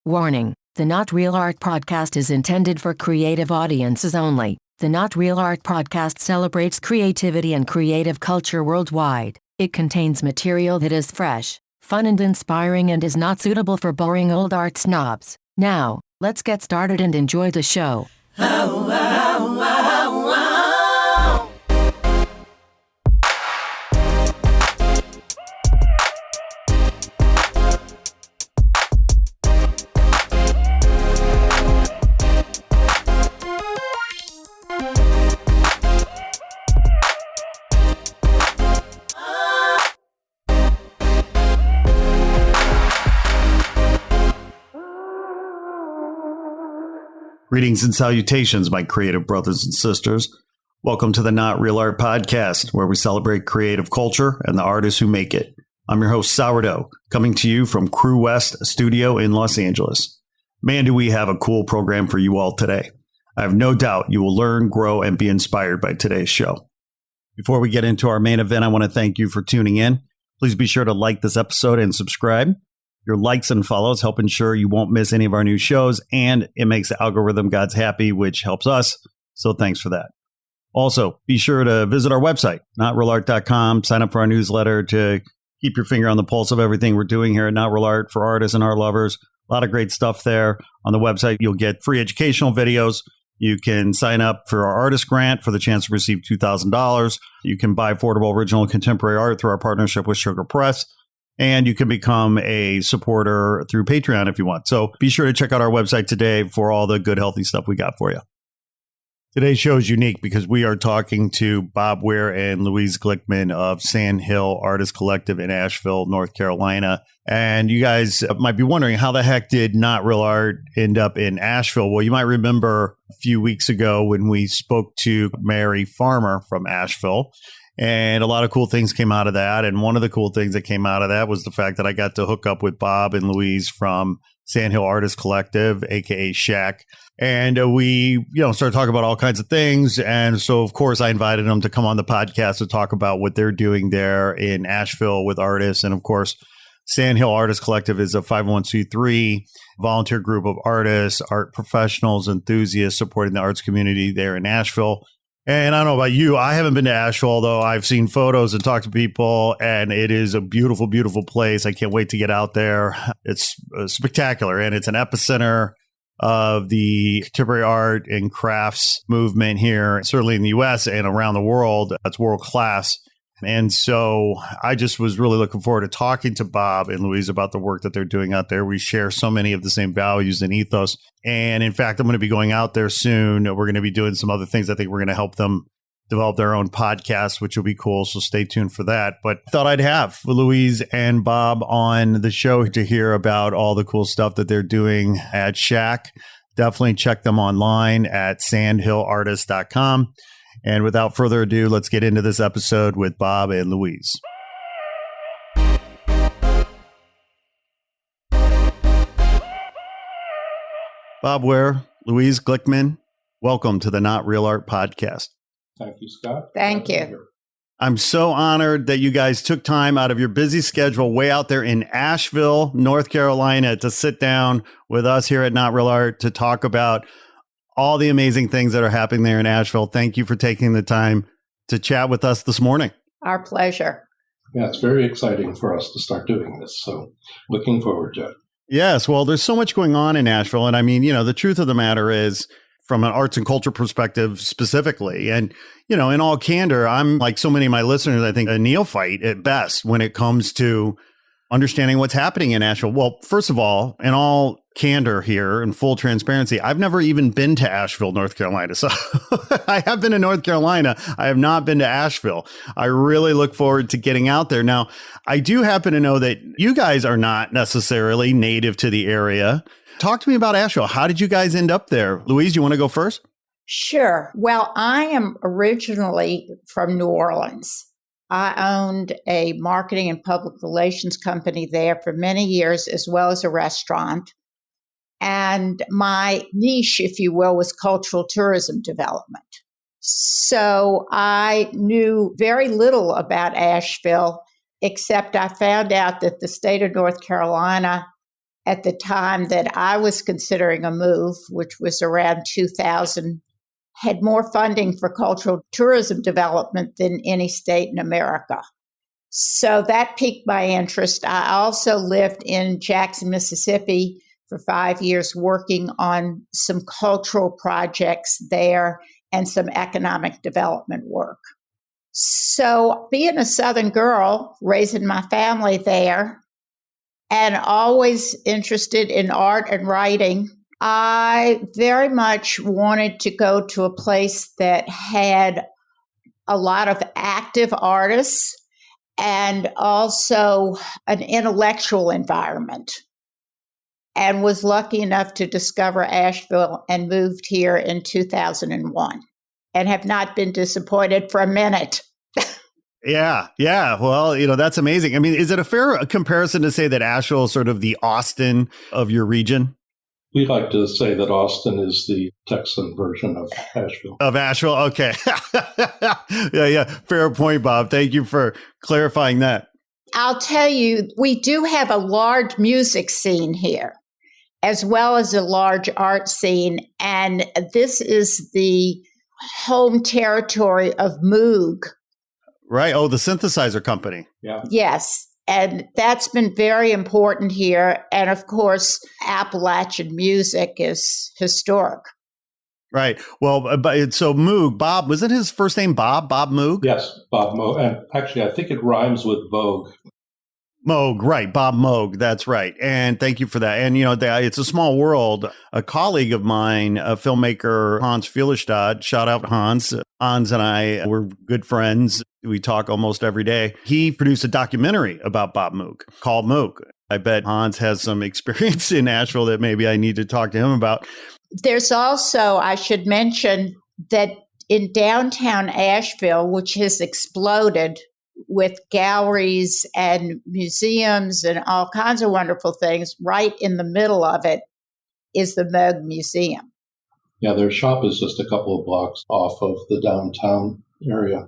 Warning: the Not Real Art podcast is intended for creative audiences only. The Not Real Art podcast celebrates creativity and creative culture worldwide. It contains material that is fresh, fun, and inspiring and is not suitable for boring old art snobs. Now, let's get started and enjoy the show. Greetings and salutations, my creative brothers and sisters. Welcome to the Not Real Art podcast, where we celebrate creative culture and the artists who make it. I'm your host, Sourdough, coming to you from Crew West Studio in Los Angeles. Man, do we have a cool program for you all today. I have no doubt you will learn, grow, and be inspired by today's show. Before we get into our main event, I want to thank you for tuning in. Please be sure to like this episode and subscribe. Your likes and follows help ensure you won't miss any of our new shows, and it makes the algorithm gods happy, which helps us. So thanks for that. Also, be sure to visit our website, notrealart.com. Sign up for our newsletter to keep your finger on the pulse of everything we're doing here at Not Real Art for artists and art lovers. A lot of great stuff there. On the website, you'll get free educational videos. You can sign up for our artist grant for the chance to receive $2,000. You can buy affordable original and contemporary art through our partnership with Sugar Press. And you can become a supporter through Patreon if you want. So be sure to check out our website today for all the good, healthy stuff we got for you. Today's show is unique because we are talking to Bob, Ware and Louise Glickman of Sandhill Artist Collective in Asheville, North Carolina. And you guys might be wondering, how the heck did Not Real Art end up in Asheville? Well, you might remember a few weeks ago when we spoke to Mary Farmer from Asheville. And a lot of cool things came out of that. And one of the cool things that came out of that was the fact that I got to hook up with Bob and Louise from Sandhill Artist Collective, aka SHAC. And we, started talking about all kinds of things. And so, of course, I invited them to come on the podcast to talk about what they're doing there in Asheville with artists. And of course, Sandhill Artist Collective is a 501c3 volunteer group of artists, art professionals, enthusiasts supporting the arts community there in Asheville. And I don't know about you, I haven't been to Asheville, although I've seen photos and talked to people, and it is a beautiful, beautiful place. I can't wait to get out there. It's spectacular, and it's an epicenter of the contemporary art and crafts movement here, certainly in the U.S. and around the world. It's world class. And so I just was really looking forward to talking to Bob and Louise about the work that they're doing out there. We share so many of the same values and ethos. And in fact, I'm going to be going out there soon. We're going to be doing some other things. I think we're going to help them develop their own podcast, which will be cool. So stay tuned for that. But I thought I'd have Louise and Bob on the show to hear about all the cool stuff that they're doing at SHAC. Definitely check them online at sandhillartist.com. And without further ado, let's get into this episode with Bob and Louise. Bob Ware, Louise Glickman, welcome to the Not Real Art podcast. Thank you, Scott. Thank you. I'm so honored that you guys took time out of your busy schedule way out there in Asheville, North Carolina, to sit down with us here at Not Real Art to talk about all the amazing things that are happening there in Asheville. Thank you for taking the time to chat with us this morning. Our pleasure. Yeah, it's very exciting for us to start doing this. So looking forward to it. Yes. Well, there's so much going on in Asheville. And I mean, the truth of the matter is, from an arts and culture perspective specifically, and, in all candor, I'm like so many of my listeners, I think a neophyte at best when it comes to understanding what's happening in Asheville. Well, first of all, in all candor here and full transparency, I've never even been to Asheville, North Carolina. So I have been to North Carolina. I have not been to Asheville. I really look forward to getting out there. Now, I do happen to know that you guys are not necessarily native to the area. Talk to me about Asheville. How did you guys end up there? Louise, you want to go first? Sure. Well, I am originally from New Orleans. I owned a marketing and public relations company there for many years, as well as a restaurant. And my niche, if you will, was cultural tourism development. So I knew very little about Asheville, except I found out that the state of North Carolina at the time that I was considering a move, which was around 2000, had more funding for cultural tourism development than any state in America. So that piqued my interest. I also lived in Jackson, Mississippi for 5 years working on some cultural projects there and some economic development work. So being a Southern girl, raising my family there, and always interested in art and writing, I very much wanted to go to a place that had a lot of active artists and also an intellectual environment, and was lucky enough to discover Asheville and moved here in 2001 and have not been disappointed for a minute. Yeah. Well, that's amazing. I mean, is it a fair comparison to say that Asheville is sort of the Austin of your region? We like to say that Austin is the Texan version of Asheville. Of Asheville? Okay. Yeah. Fair point, Bob. Thank you for clarifying that. I'll tell you, we do have a large music scene here, as well as a large art scene. And this is the home territory of Moog. Right. Oh, the synthesizer company. Yeah. Yes. And that's been very important here. And of course, Appalachian music is historic. Right. Well, so Moog, Bob, was it his first name, Bob? Bob Moog? Yes, Bob Moog. And actually, I think it rhymes with Vogue. Moog, right. Bob Moog. That's right. And thank you for that. And, it's a small world. A colleague of mine, a filmmaker, Hans Fielerstadt, shout out Hans. Hans and I were good friends. We talk almost every day. He produced a documentary about Bob Moog called Moog. I bet Hans has some experience in Asheville that maybe I need to talk to him about. There's also, I should mention, that in downtown Asheville, which has exploded with galleries and museums and all kinds of wonderful things, right in the middle of it is the Moog Museum. Yeah, their shop is just a couple of blocks off of the downtown area.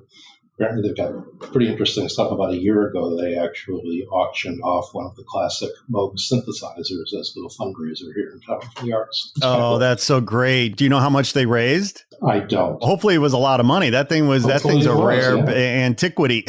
Apparently they've got pretty interesting stuff. About a year ago, they actually auctioned off one of the classic Moog synthesizers as a little fundraiser here in town for the arts. Oh, that's so great. Do you know how much they raised? I don't. Hopefully it was a lot of money. That thing's a rare antiquity,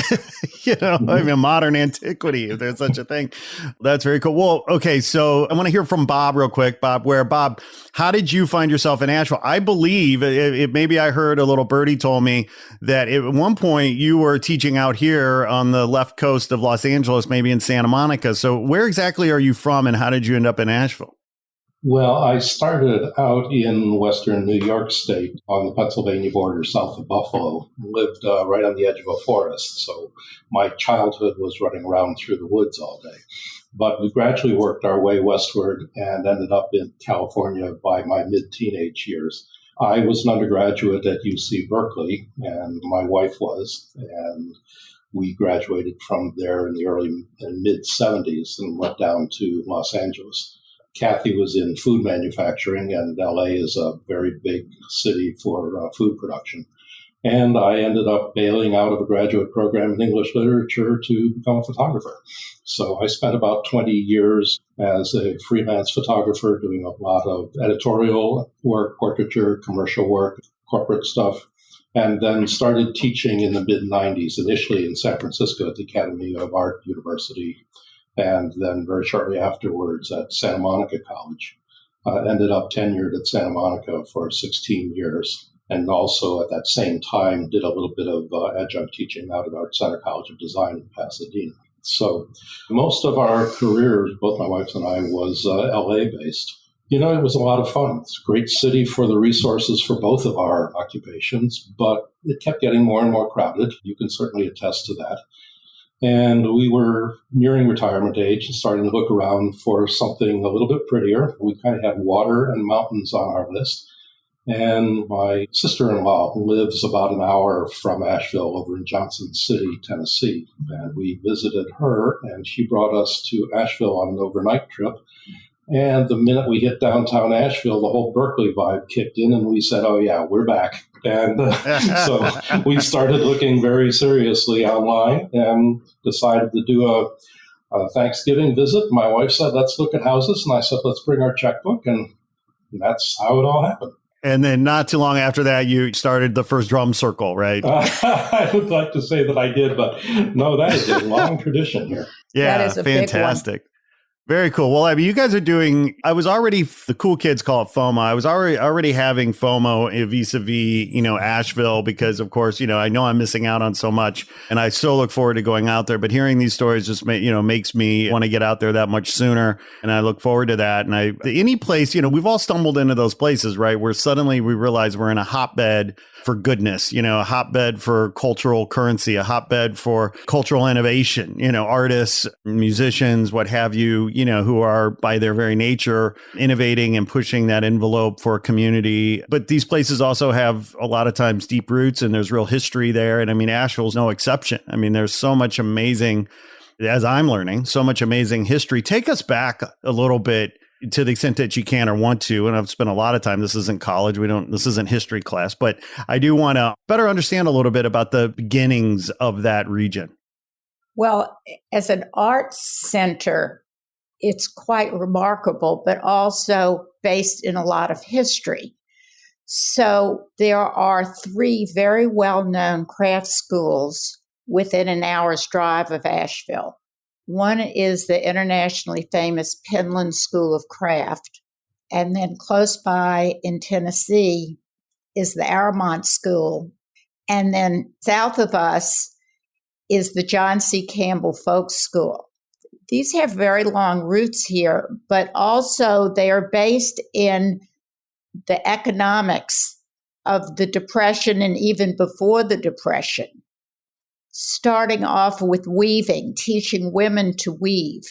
I mean, modern antiquity, if there's such a thing. That's very cool. Well, okay. So I want to hear from Bob real quick. Bob, how did you find yourself in Asheville? I believe maybe I heard a little birdie told me that at one point you were teaching out here on the left coast of Los Angeles, maybe in Santa Monica. So where exactly are you from and how did you end up in Asheville? Well, I started out in western New York State on the Pennsylvania border south of Buffalo, lived right on the edge of a forest. So my childhood was running around through the woods all day. But we gradually worked our way westward and ended up in California by my mid-teenage years. I was an undergraduate at UC Berkeley, and my wife was, and we graduated from there in the early and mid-'70s and went down to Los Angeles. Kathy was in food manufacturing, and LA is a very big city for food production. And I ended up bailing out of a graduate program in English literature to become a photographer. So I spent about 20 years as a freelance photographer doing a lot of editorial work, portraiture, commercial work, corporate stuff, and then started teaching in the mid-'90s, initially in San Francisco at the Academy of Art University, and then very shortly afterwards at Santa Monica College. Ended up tenured at Santa Monica for 16 years, and also at that same time did a little bit of adjunct teaching out at Art Center College of Design in Pasadena. So most of our careers, both my wife and I, was LA-based. It was a lot of fun. It's a great city for the resources for both of our occupations, but it kept getting more and more crowded. You can certainly attest to that. And we were nearing retirement age and starting to look around for something a little bit prettier. We kind of had water and mountains on our list. And my sister-in-law lives about an hour from Asheville over in Johnson City, Tennessee. And we visited her, and she brought us to Asheville on an overnight trip. And the minute we hit downtown Asheville, the whole Berkeley vibe kicked in, and we said, oh, yeah, we're back. And so we started looking very seriously online and decided to do On a Thanksgiving visit, my wife said, let's look at houses. And I said, let's bring our checkbook. And that's how it all happened. And then not too long after that, you started the first drum circle, right? I would like to say that I did, but no, that is a long tradition here. Yeah, that is a fantastic. big one. Very cool. Well, I mean, you guys are doing, I was already, the cool kids call it FOMO. I was already having FOMO vis-a-vis, Asheville, because of course, I know I'm missing out on so much and I so look forward to going out there, but hearing these stories just, makes me want to get out there that much sooner. And I look forward to that. And any place, we've all stumbled into those places, right? Where suddenly we realize we're in a hotbed for goodness, a hotbed for cultural currency, a hotbed for cultural innovation, artists, musicians, what have you, who are by their very nature innovating and pushing that envelope for a community. But these places also have a lot of times deep roots and there's real history there. And I mean, Asheville's no exception. I mean, there's so much amazing, as I'm learning, so much amazing history. Take us back a little bit to the extent that you can or want to. And I've spent a lot of time. This isn't college. This isn't history class, but I do want to better understand a little bit about the beginnings of that region. Well, as an arts center, it's quite remarkable, but also based in a lot of history. So there are 3 very well-known craft schools within an hour's drive of Asheville. One is the internationally famous Penland School of Craft. And then close by in Tennessee is the Aramont School. And then south of us is the John C. Campbell Folk School. These have very long roots here, but also they are based in the economics of the Depression and even before the Depression. Starting off with weaving, teaching women to weave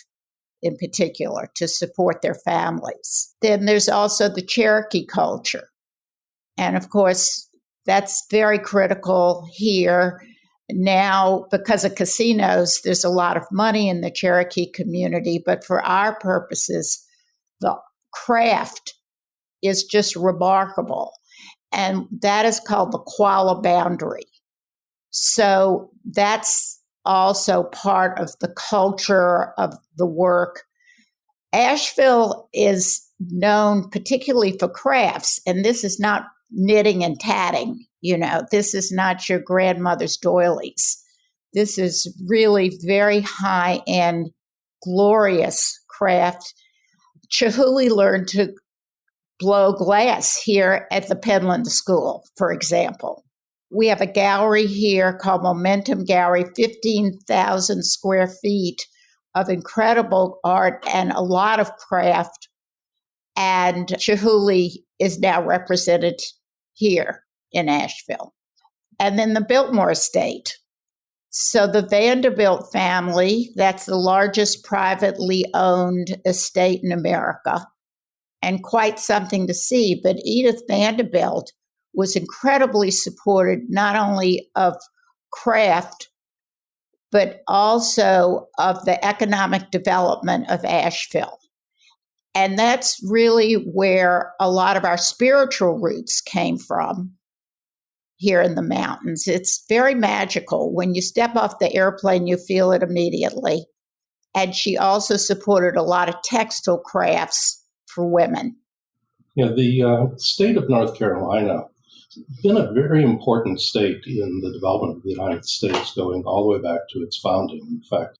in particular to support their families. Then there's also the Cherokee culture. And of course, that's very critical here. Now, because of casinos, there's a lot of money in the Cherokee community, but for our purposes, the craft is just remarkable. And that is called the Qualla Boundary. So that's also part of the culture of the work. Asheville is known particularly for crafts, and this is not knitting and tatting. This is not your grandmother's doilies. This is really very high-end, glorious craft. Chihuly learned to blow glass here at the Penland School, for example. We have a gallery here called Momentum Gallery, 15,000 square feet of incredible art and a lot of craft. And Chihuly is now represented here in Asheville. And then the Biltmore Estate. So the Vanderbilt family, that's the largest privately owned estate in America, and quite something to see. But Edith Vanderbilt was incredibly supportive not only of craft, but also of the economic development of Asheville. And that's really where a lot of our spiritual roots came from here in the mountains. It's very magical. When you step off the airplane, you feel it immediately. And she also supported a lot of textile crafts for women. The state of North Carolina has been a very important state in the development of the United States going all the way back to its founding. In fact,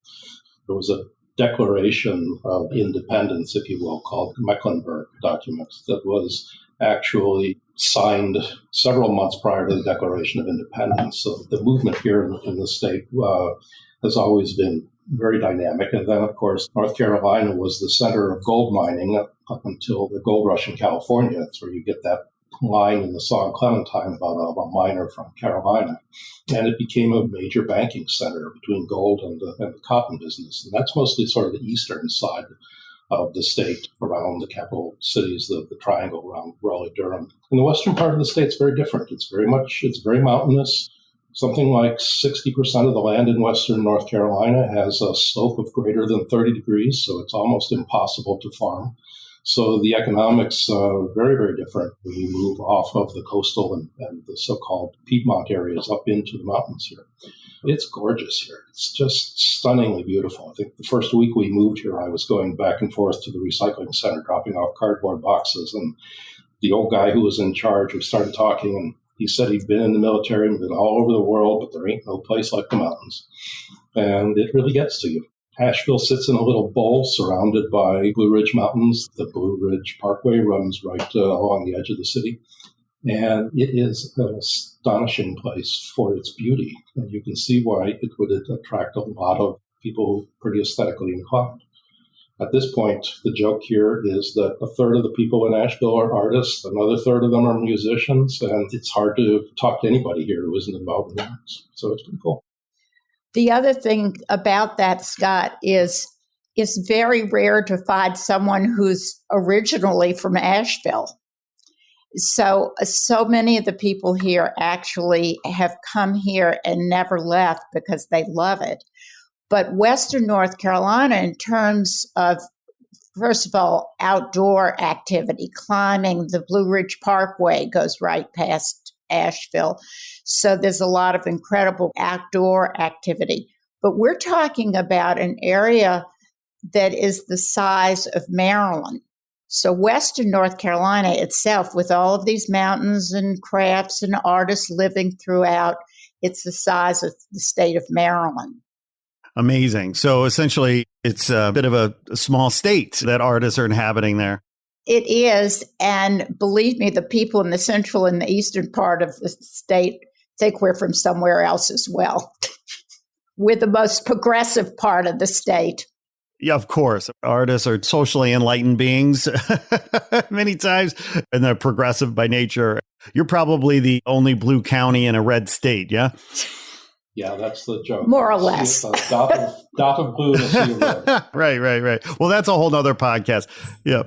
there was a Declaration of Independence, if you will, called Mecklenburg document that was actually signed several months prior to the Declaration of Independence. So the movement here in the state has always been very dynamic. And then, of course, North Carolina was the center of gold mining up until the gold rush in California. That's where you get that line in the song Clementine about a miner from Carolina. And it became a major banking center between gold and the cotton business. And that's mostly sort of the eastern side of the state around the capital cities, the triangle around Raleigh-Durham. And the western part of the state's very different. It's very mountainous. Something like 60% of the land in western North Carolina has a slope of greater than 30 degrees, so it's almost impossible to farm. So the economics are very, very different when you move off of the coastal and the so-called Piedmont areas up into the mountains here. It's gorgeous here. It's just stunningly beautiful. I think the first week we moved here, I was going back and forth to the recycling center, dropping off cardboard boxes. And the old guy who was in charge, we started talking, and he said he'd been in the military and been all over the world, but there ain't no place like the mountains. And it really gets to you. Asheville sits in a little bowl surrounded by Blue Ridge Mountains. The Blue Ridge Parkway runs right along the edge of the city. And it is an astonishing place for its beauty. And you can see why it would attract a lot of people who are pretty aesthetically inclined. At this point, the joke here is that a third of the people in Asheville are artists, another third of them are musicians, and it's hard to talk to anybody here who isn't involved in the arts. So it's pretty cool. The other thing about that, Scott, is it's very rare to find someone who's originally from Asheville. So many of the people here actually have come here and never left because they love it. But Western North Carolina, in terms of, first of all, outdoor activity, climbing the Blue Ridge Parkway goes right past Asheville. So there's a lot of incredible outdoor activity. But we're talking about an area that is the size of Maryland. So Western North Carolina itself, with all of these mountains and crafts and artists living throughout, it's the size of the state of Maryland. Amazing. So essentially, it's a bit of a small state that artists are inhabiting there. It is. And believe me, the people in the central and the eastern part of the state think we're from somewhere else as well. We're the most progressive part of the state. Yeah, of course. Artists are socially enlightened beings many times, and they're progressive by nature. You're probably the only blue county in a red state, yeah? Yeah, that's the joke. More or less. A dot of blue and a sea of red. Right. Well, that's a whole nother podcast. Yeah.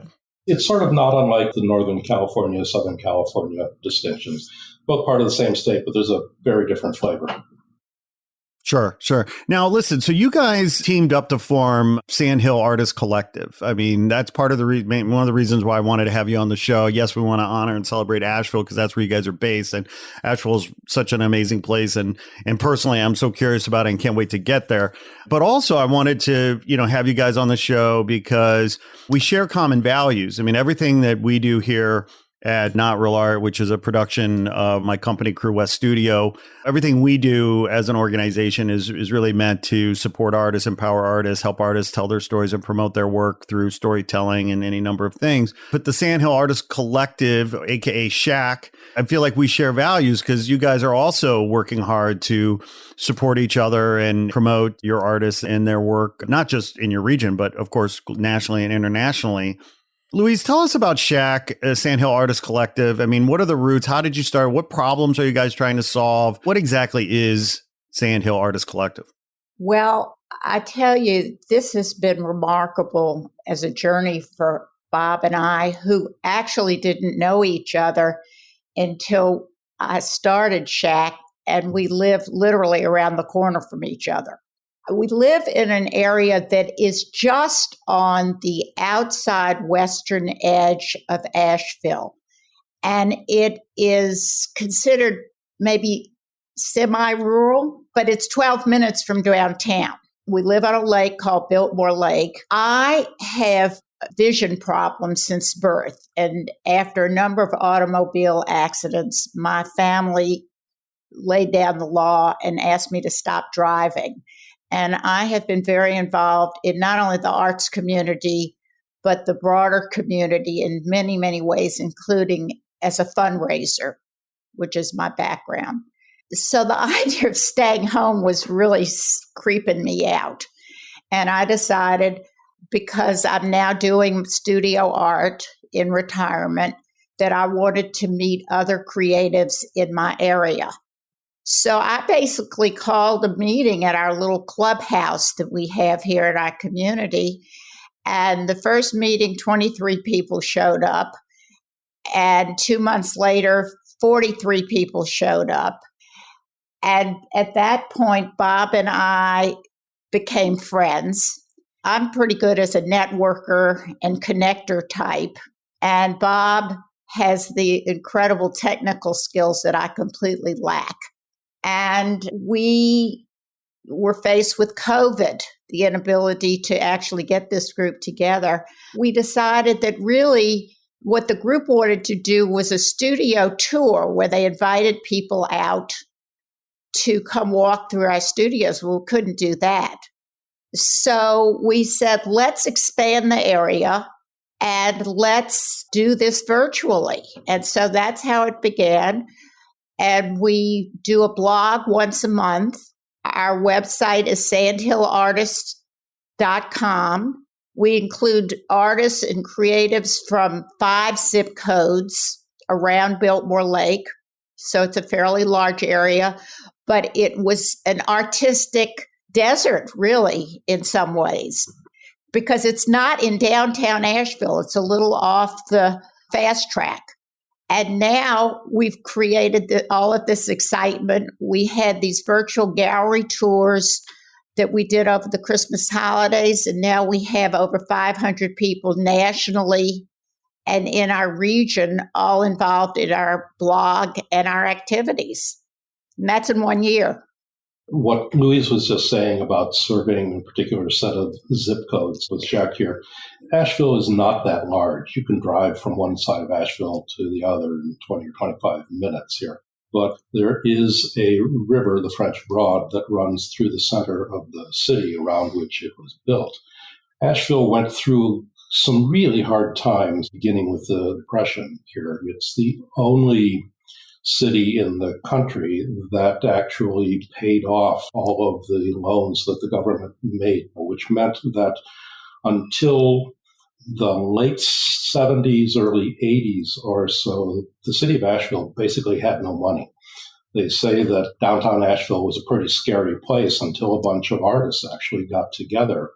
It's sort of not unlike the Northern California, Southern California distinctions. Both part of the same state, but there's a very different flavor. Sure. Now, listen, so you guys teamed up to form Sandhill Artist Collective. I mean, that's part of the one of the reasons why I wanted to have you on the show. Yes, we want to honor and celebrate Asheville because that's where you guys are based. And Asheville is such an amazing place. And personally, I'm so curious about it and can't wait to get there. But also, I wanted to, have you guys on the show because we share common values. I mean, everything that we do here at Not Real Art, which is a production of my company, Crew West Studio. Everything we do as an organization is really meant to support artists, empower artists, help artists tell their stories and promote their work through storytelling and any number of things. But the Sandhill Artist Collective, aka SHAC, I feel like we share values because you guys are also working hard to support each other and promote your artists and their work, not just in your region, but of course, nationally and internationally. Louise, tell us about SHAC, Sandhill Artist Collective. I mean, what are the roots? How did you start? What problems are you guys trying to solve? What exactly is Sandhill Artist Collective? Well, I tell you, this has been remarkable as a journey for Bob and I, who actually didn't know each other until I started SHAC, and we live literally around the corner from each other. We live in an area that is just on the outside western edge of Asheville. And it is considered maybe semi-rural, but it's 12 minutes from downtown. We live on a lake called Biltmore Lake. I have vision problems since birth. And after a number of automobile accidents, my family laid down the law and asked me to stop driving. And I have been very involved in not only the arts community, but the broader community in many, many ways, including as a fundraiser, which is my background. So the idea of staying home was really creeping me out. And I decided, because I'm now doing studio art in retirement, that I wanted to meet other creatives in my area. So I basically called a meeting at our little clubhouse that we have here in our community. And the first meeting, 23 people showed up. And 2 months later, 43 people showed up. And at that point, Bob and I became friends. I'm pretty good as a networker and connector type. And Bob has the incredible technical skills that I completely lack. And we were faced with COVID, the inability to actually get this group together, we decided that really what the group wanted to do was a studio tour where they invited people out to come walk through our studios. Well, we couldn't do that. So we said, let's expand the area and let's do this virtually. And so that's how it began. And we do a blog once a month. Our website is sandhillartist.com. We include artists and creatives from 5 zip codes around Biltmore Lake. So it's a fairly large area, but it was an artistic desert, really, in some ways, because it's not in downtown Asheville. It's a little off the fast track. And now we've created all of this excitement. We had these virtual gallery tours that we did over the Christmas holidays, and now we have over 500 people nationally and in our region all involved in our blog and our activities. And that's in 1 year. What Louise was just saying about serving a particular set of zip codes with SHAC here, Asheville is not that large. You can drive from one side of Asheville to the other in 20 or 25 minutes here. But there is a river, the French Broad, that runs through the center of the city around which it was built. Asheville went through some really hard times, beginning with the Depression here. It's the only city in the country that actually paid off all of the loans that the government made, which meant that until the late 70s, early 80s or so, the city of Asheville basically had no money. They say that downtown Asheville was a pretty scary place until a bunch of artists actually got together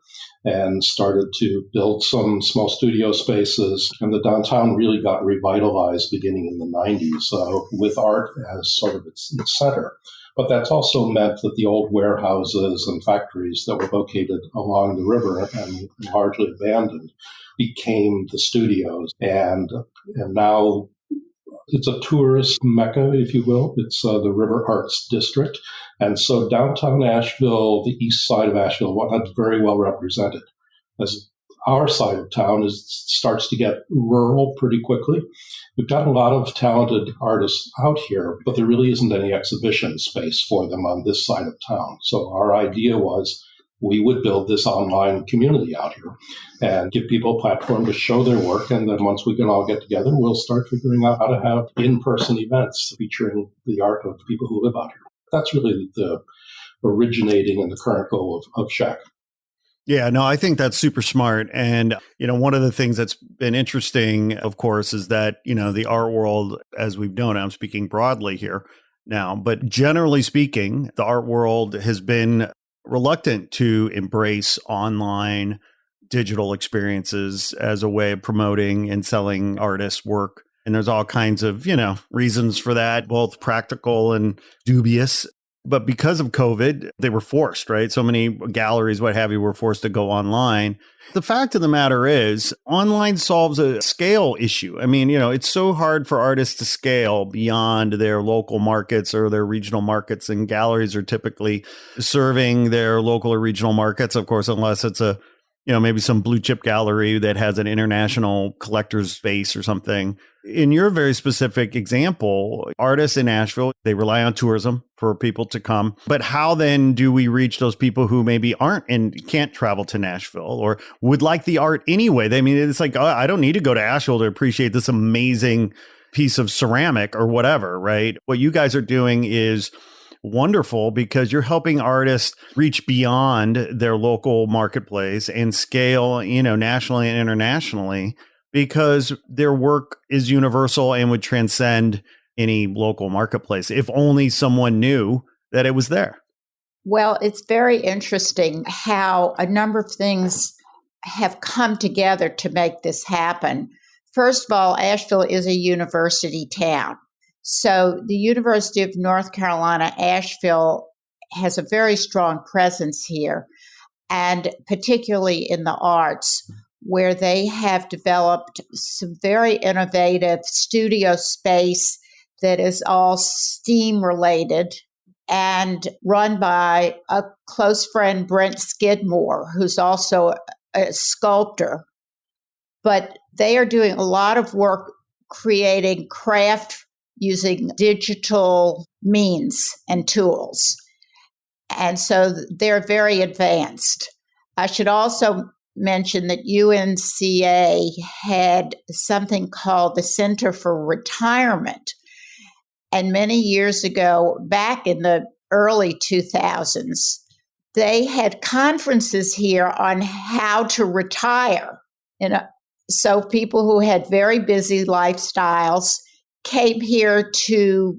and started to build some small studio spaces. And the downtown really got revitalized beginning in the 90s with art as sort of its center. But that's also meant that the old warehouses and factories that were located along the river and largely abandoned became the studios. And now it's a tourist mecca, if you will. It's the River Arts District. And so downtown Asheville, the east side of Asheville, that's very well represented. As our side of town starts to get rural pretty quickly. We've got a lot of talented artists out here, but there really isn't any exhibition space for them on this side of town. So our idea was we would build this online community out here and give people a platform to show their work. And then once we can all get together, we'll start figuring out how to have in-person events featuring the art of people who live out here. That's really the originating and the current goal of SHAC. Yeah, no, I think that's super smart. And, one of the things that's been interesting, of course, is that, the art world, as we've known, I'm speaking broadly here now, but generally speaking, the art world has been reluctant to embrace online digital experiences as a way of promoting and selling artists' work. And there's all kinds of, reasons for that, both practical and dubious. But because of COVID, they were forced, right? So many galleries, what have you, were forced to go online. The fact of the matter is, online solves a scale issue. I mean, it's so hard for artists to scale beyond their local markets or their regional markets, and galleries are typically serving their local or regional markets, of course, unless it's a maybe some blue chip gallery that has an international collector's space or something. In your very specific example, artists in Asheville, they rely on tourism for people to come. But how then do we reach those people who maybe aren't and can't travel to Nashville or would like the art anyway? I mean, it's like, I don't need to go to Asheville to appreciate this amazing piece of ceramic or whatever, right? What you guys are doing is wonderful because you're helping artists reach beyond their local marketplace and scale, nationally and internationally, because their work is universal and would transcend any local marketplace if only someone knew that it was there. Well, it's very interesting how a number of things have come together to make this happen. First of all, Asheville is a university town. So the University of North Carolina, Asheville has a very strong presence here, and particularly in the arts, where they have developed some very innovative studio space that is all STEAM related and run by a close friend, Brent Skidmore, who's also a sculptor. But they are doing a lot of work creating craft using digital means and tools. And so they're very advanced. I should also mention that UNCA had something called the Center for Retirement. And many years ago, back in the early 2000s, they had conferences here on how to retire. So people who had very busy lifestyles came here to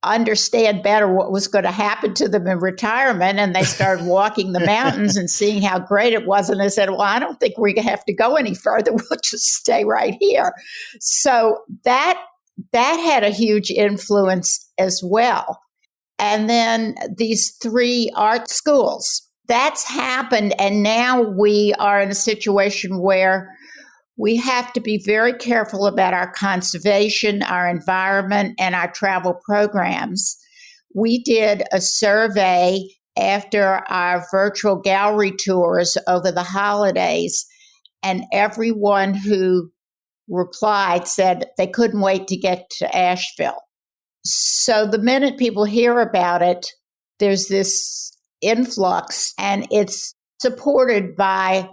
understand better what was going to happen to them in retirement. And they started walking the mountains and seeing how great it was. And they said, well, I don't think we have to go any further. We'll just stay right here. So that had a huge influence as well. And then these 3 art schools, that's happened. And now we are in a situation where we have to be very careful about our conservation, our environment, and our travel programs. We did a survey after our virtual gallery tours over the holidays, and everyone who replied said they couldn't wait to get to Asheville. So the minute people hear about it, there's this influx, and it's supported by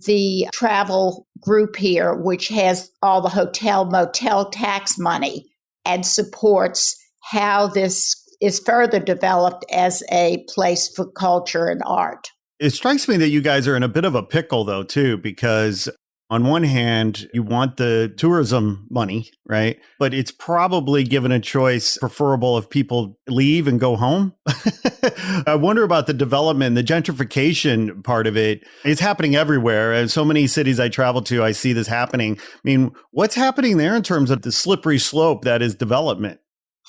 the travel group here, which has all the hotel, motel tax money and supports how this is further developed as a place for culture and art. It strikes me that you guys are in a bit of a pickle, though, too, because on one hand, you want the tourism money, right? But it's probably, given a choice, preferable if people leave and go home. I wonder about the development, the gentrification part of it. It's happening everywhere. And so many cities I travel to, I see this happening. I mean, what's happening there in terms of the slippery slope that is development?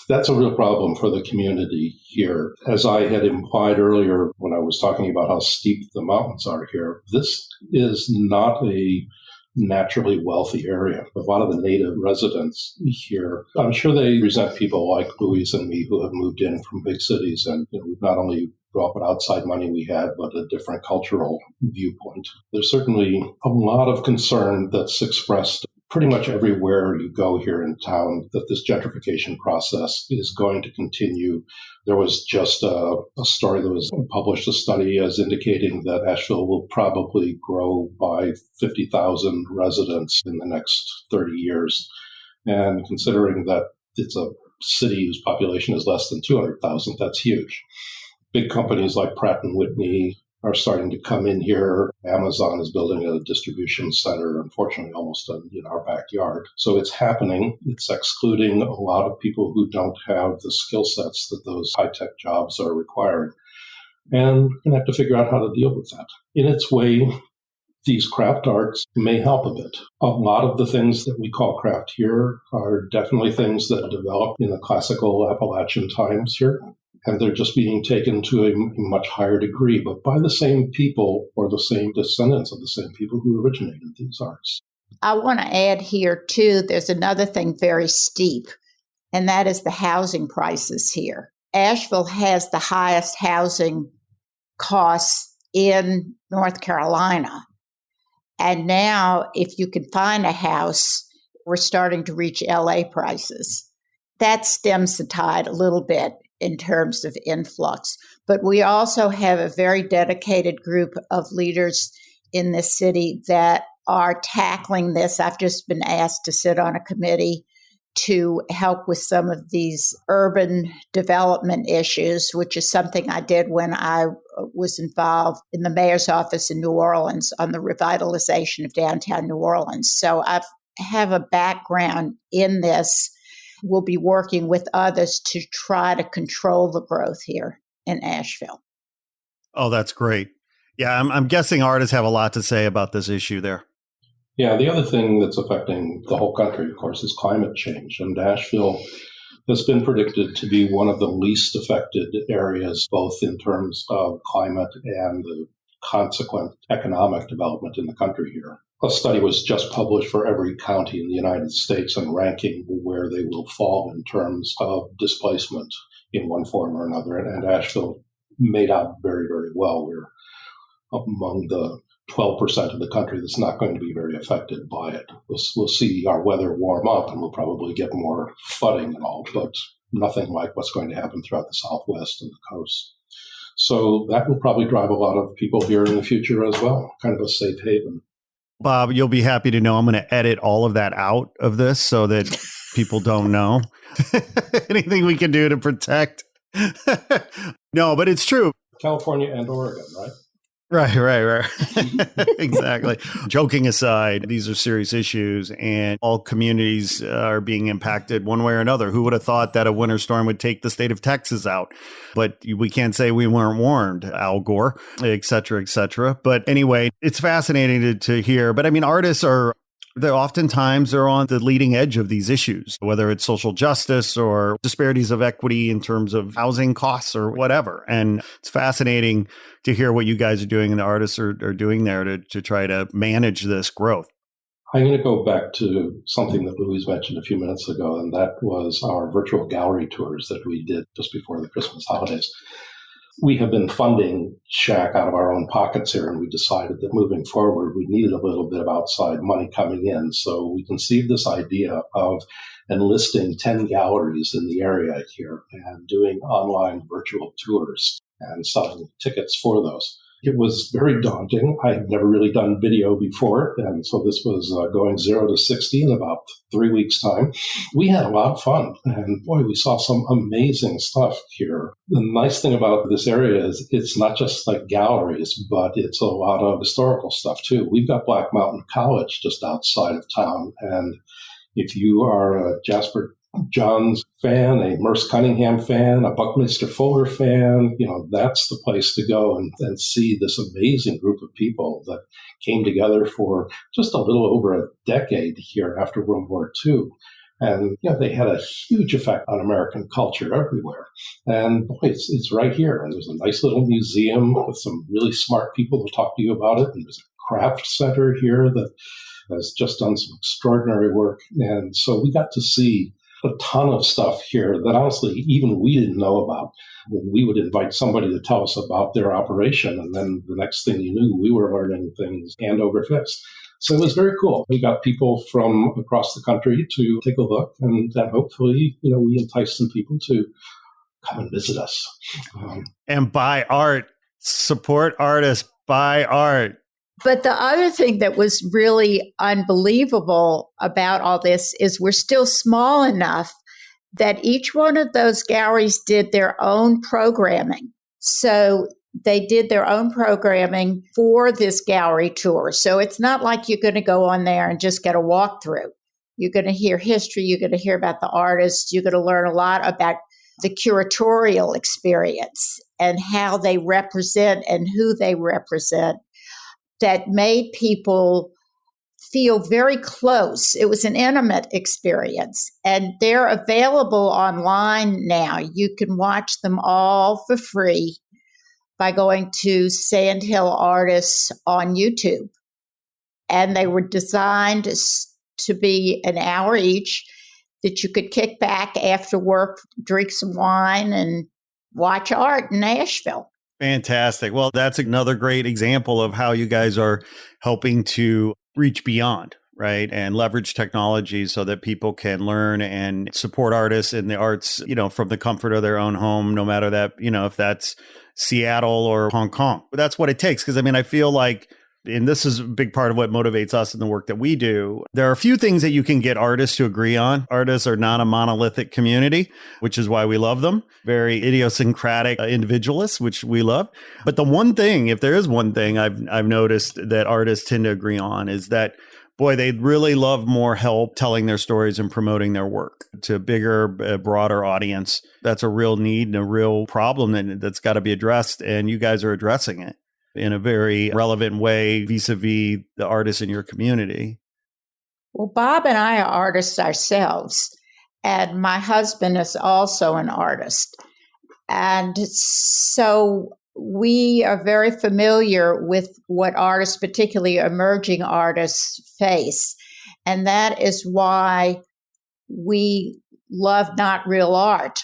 That's a real problem for the community here. As I had implied earlier when I was talking about how steep the mountains are here, this is not a naturally wealthy area. A lot of the native residents here, I'm sure they resent people like Louise and me who have moved in from big cities, and we've not only brought what outside money we had, but a different cultural viewpoint. There's certainly a lot of concern that's expressed pretty much everywhere you go here in town that this gentrification process is going to continue. There was just a story that was published, a study as indicating that Asheville will probably grow by 50,000 residents in the next 30 years. And considering that it's a city whose population is less than 200,000, that's huge. Big companies like Pratt & Whitney are starting to come in here. Amazon is building a distribution center, unfortunately, almost in our backyard. So it's happening. It's excluding a lot of people who don't have the skill sets that those high-tech jobs are requiring. And we're going to have to figure out how to deal with that. In its way, these craft arts may help a bit. A lot of the things that we call craft here are definitely things that developed in the classical Appalachian times here. And they're just being taken to a much higher degree, but by the same people or the same descendants of the same people who originated these arts. I want to add here, too, there's another thing very steep, and that is the housing prices here. Asheville has the highest housing costs in North Carolina. And now, if you can find a house, we're starting to reach LA prices. That stems the tide a little bit in terms of influx. But we also have a very dedicated group of leaders in this city that are tackling this. I've just been asked to sit on a committee to help with some of these urban development issues, which is something I did when I was involved in the mayor's office in New Orleans on the revitalization of downtown New Orleans. So I have a background in this. We'll be working with others to try to control the growth here in Asheville. Oh, that's great. Yeah, I'm guessing artists have a lot to say about this issue there. Yeah, the other thing that's affecting the whole country, of course, is climate change. And Asheville has been predicted to be one of the least affected areas, both in terms of climate and the consequent economic development in the country here. A study was just published for every county in the United States and ranking where they will fall in terms of displacement in one form or another. And Asheville made out very, very well. We're among the 12% of the country that's not going to be very affected by it. We'll see our weather warm up and we'll probably get more flooding and all, but nothing like what's going to happen throughout the Southwest and the coast. So that will probably drive a lot of people here in the future as well, kind of a safe haven. Bob, you'll be happy to know I'm going to edit all of that out of this so that people don't know. Anything we can do to protect. No, but it's true. California and Oregon, right? Right. Exactly. Joking aside, these are serious issues and all communities are being impacted one way or another. Who would have thought that a winter storm would take the state of Texas out? But we can't say we weren't warned, Al Gore, et cetera, et cetera. But anyway, it's fascinating to hear. But I mean, artists are oftentimes they're on the leading edge of these issues, whether it's social justice or disparities of equity in terms of housing costs or whatever. And it's fascinating to hear what you guys are doing and the artists are doing there to try to manage this growth. I'm going to go back to something that Louise mentioned a few minutes ago, and that was our virtual gallery tours that we did just before the Christmas holidays. We have been funding SHAC out of our own pockets here, and we decided that moving forward, we needed a little bit of outside money coming in. So we conceived this idea of enlisting 10 galleries in the area here and doing online virtual tours and selling tickets for those. It was very daunting. I had never really done video before, and so this was going 0 to 60 in about 3 weeks' time. We had a lot of fun, and boy, we saw some amazing stuff here. The nice thing about this area is it's not just like galleries, but it's a lot of historical stuff too. We've got Black Mountain College just outside of town, and if you are a Jasper Johns fan, a Merce Cunningham fan, a Buckminster Fuller fan, that's the place to go and see this amazing group of people that came together for just a little over a decade here after World War II. And they had a huge effect on American culture everywhere. And boy, it's right here. And there's a nice little museum with some really smart people to talk to you about it. And there's a craft center here that has just done some extraordinary work. And so we got to see a ton of stuff here that honestly even we didn't know about. We would invite somebody to tell us about their operation, and then the next thing you knew, we were learning things hand over fist. So it was very cool. We got people from across the country to take a look, and then hopefully, we entice some people to come and visit us. And buy art. Support artists, buy art. But the other thing that was really unbelievable about all this is we're still small enough that each one of those galleries did their own programming. So they did their own programming for this gallery tour. So it's not like you're going to go on there and just get a walkthrough. You're going to hear history. You're going to hear about the artists. You're going to learn a lot about the curatorial experience and how they represent and who they represent. That made people feel very close. It was an intimate experience, and they're available online now. You can watch them all for free by going to Sandhill Artists on YouTube. And they were designed to be an hour each that you could kick back after work, drink some wine, and watch art in Asheville. Fantastic. Well, that's another great example of how you guys are helping to reach beyond, right? And leverage technology so that people can learn and support artists in the arts, from the comfort of their own home, no matter that, if that's Seattle or Hong Kong. But that's what it takes. Because I feel like, and this is a big part of what motivates us in the work that we do, there are a few things that you can get artists to agree on. Artists are not a monolithic community, which is why we love them. Very idiosyncratic individualists, which we love. But the one thing, if there is one thing I've noticed that artists tend to agree on is that, boy, they really love more help telling their stories and promoting their work to a bigger, broader audience. That's a real need and a real problem that's got to be addressed. And you guys are addressing it in a very relevant way vis-a-vis the artists in your community. Well, Bob and I are artists ourselves, and my husband is also an artist. And so we are very familiar with what artists, particularly emerging artists, face. And that is why we love Not Real Art.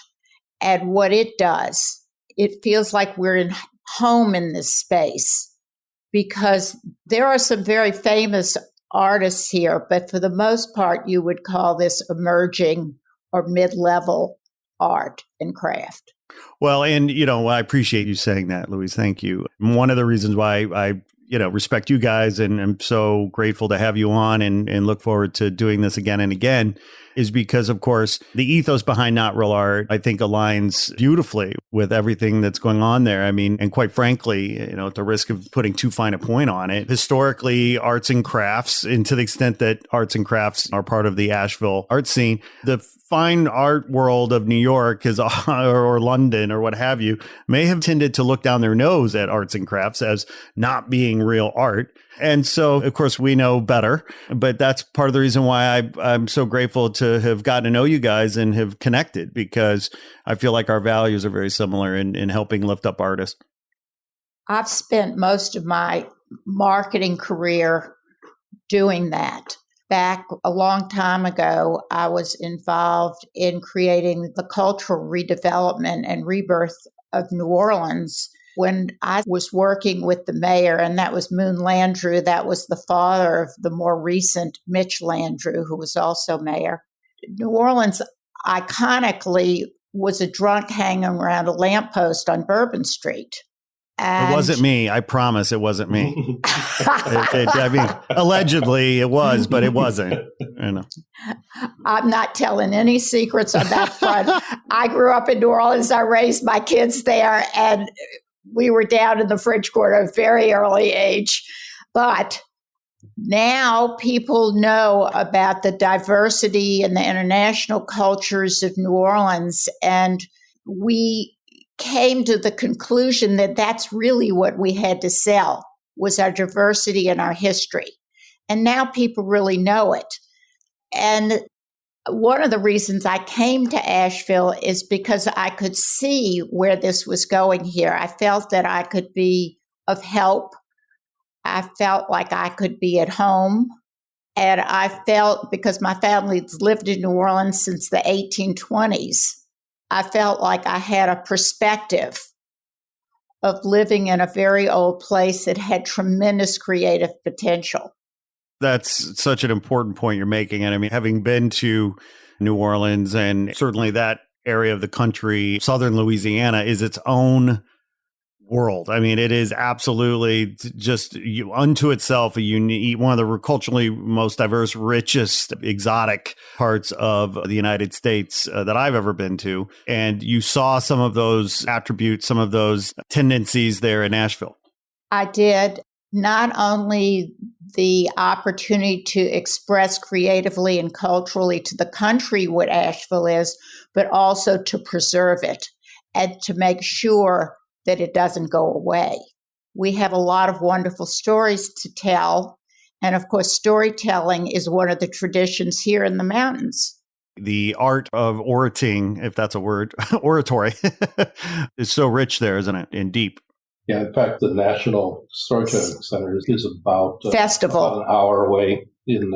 And what it does, it feels like we're in home in this space, because there are some very famous artists here, but for the most part, you would call this emerging or mid-level art and craft. Well, and, I appreciate you saying that, Louise. Thank you. One of the reasons why I respect you guys and I'm so grateful to have you on and look forward to doing this again and again is because, of course, the ethos behind Not Real Art, I think, aligns beautifully with everything that's going on there. I mean, and quite frankly, at the risk of putting too fine a point on it, historically, arts and crafts, and to the extent that arts and crafts are part of the Asheville art scene, the fine art world of New York or London or what have you may have tended to look down their nose at arts and crafts as not being real art. And so, of course, we know better, but that's part of the reason why I'm so grateful to have gotten to know you guys and have connected, because I feel like our values are very similar in helping lift up artists. I've spent most of my marketing career doing that. Back a long time ago, I was involved in creating the cultural redevelopment and rebirth of New Orleans when I was working with the mayor, and that was Moon Landrieu. That was the father of the more recent Mitch Landrieu, who was also mayor. New Orleans, iconically, was a drunk hanging around a lamppost on Bourbon Street. And it wasn't me. I promise it wasn't me. I mean, allegedly it was, but it wasn't. I'm not telling any secrets on that front. I grew up in New Orleans. I raised my kids there, and we were down in the French Quarter at a very early age. But now people know about the diversity and the international cultures of New Orleans, and we came to the conclusion that that's really what we had to sell, was our diversity and our history. And now people really know it. And one of the reasons I came to Asheville is because I could see where this was going here. I felt that I could be of help. I felt like I could be at home. And I felt, because my family's lived in New Orleans since the 1820s, I felt like I had a perspective of living in a very old place that had tremendous creative potential. That's such an important point you're making. And I mean, having been to New Orleans and certainly that area of the country, southern Louisiana, is its own world. I mean, it is absolutely just unto itself a unique, one of the culturally most diverse, richest, exotic parts of the United States that I've ever been to. And you saw some of those attributes, some of those tendencies there in Asheville. I did. Not only the opportunity to express creatively and culturally to the country what Asheville is, but also to preserve it and to make sure that it doesn't go away. We have a lot of wonderful stories to tell. And of course, storytelling is one of the traditions here in the mountains. The art of orating, if that's a word, oratory, is so rich there, isn't it? And deep. Yeah, in fact, the National Storytelling Center is about Festival. About an hour away in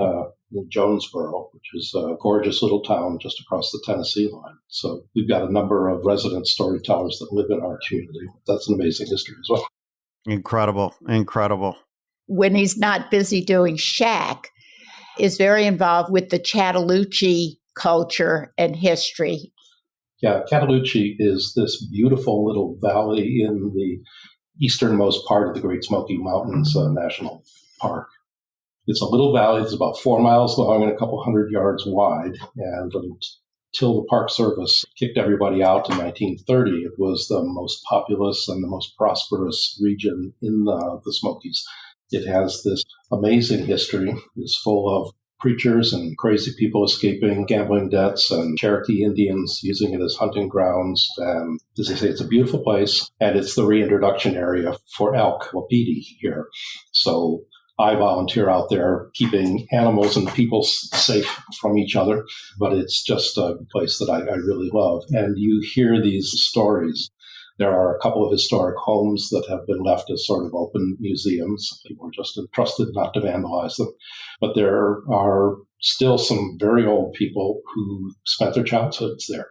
Jonesboro, which is a gorgeous little town just across the Tennessee line. So we've got a number of resident storytellers that live in our community. That's an amazing history as well. Incredible. When he's not busy doing SHAC, is very involved with the Chattahoochee culture and history. Yeah, Chattahoochee is this beautiful little valley in the easternmost part of the Great Smoky Mountains National Park. It's a little valley. It's about 4 miles long and a couple hundred yards wide. And until the Park Service kicked everybody out in 1930, it was the most populous and the most prosperous region in the Smokies. It has this amazing history. It's full of preachers and crazy people escaping gambling debts and Cherokee Indians using it as hunting grounds. And as I say, it's a beautiful place, and it's the reintroduction area for elk, wapiti here. So I volunteer out there keeping animals and people safe from each other, but it's just a place that I really love. And you hear these stories. There are a couple of historic homes that have been left as sort of open museums. People are just entrusted not to vandalize them. But there are still some very old people who spent their childhoods there.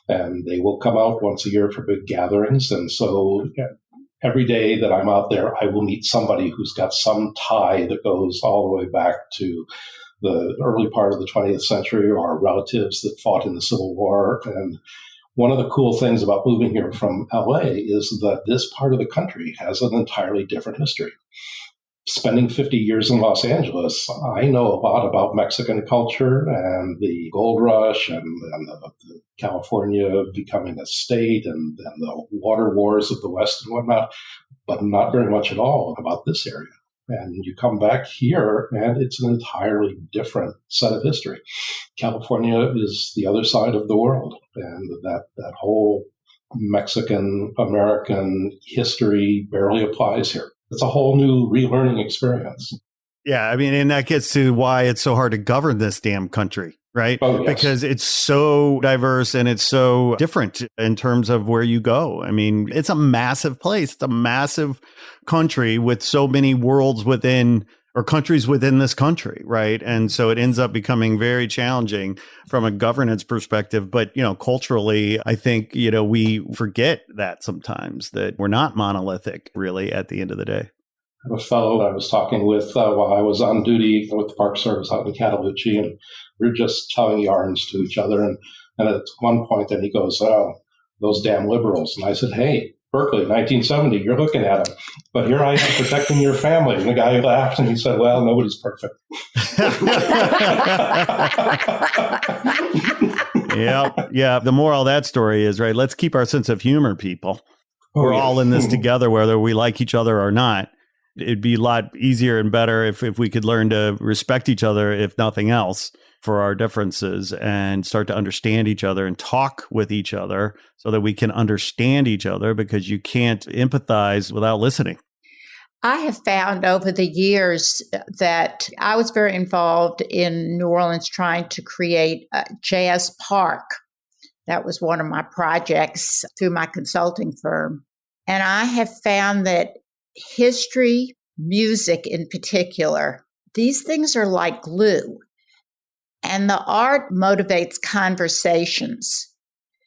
And they will come out once a year for big gatherings. And so every day that I'm out there, I will meet somebody who's got some tie that goes all the way back to the early part of the 20th century, or relatives that fought in the Civil War. And one of the cool things about moving here from LA is that this part of the country has an entirely different history. Spending 50 years in Los Angeles, I know a lot about Mexican culture and the gold rush and the California becoming a state and the water wars of the West and whatnot, but not very much at all about this area. And you come back here, and it's an entirely different set of history. California is the other side of the world, and that whole Mexican-American history barely applies here. It's a whole new relearning experience. Yeah, I mean, and that gets to why it's so hard to govern this damn country, right? Oh, yes. Because it's so diverse and it's so different in terms of where you go. I mean, it's a massive place. It's a massive country with so many worlds within, or countries within this country, right? And so it ends up becoming very challenging from a governance perspective. But, culturally, I think, we forget that sometimes, that we're not monolithic really at the end of the day. I have a fellow that I was talking with while I was on duty with the Park Service out in Cataloochee, and we were just telling yarns to each other. And at one point, then he goes, "Oh, those damn liberals." And I said, "Hey, Berkeley, 1970, you're looking at them. But here I am protecting your family." And the guy laughed and he said, "Well, nobody's perfect." Yeah. The moral of that story is, right, let's keep our sense of humor, people. We're all in this together, whether we like each other or not. It'd be a lot easier and better if we could learn to respect each other, if nothing else, for our differences, and start to understand each other and talk with each other so that we can understand each other, because you can't empathize without listening. I have found over the years that I was very involved in New Orleans trying to create a jazz park. That was one of my projects through my consulting firm. And I have found that history, music in particular, these things are like glue. And the art motivates conversations.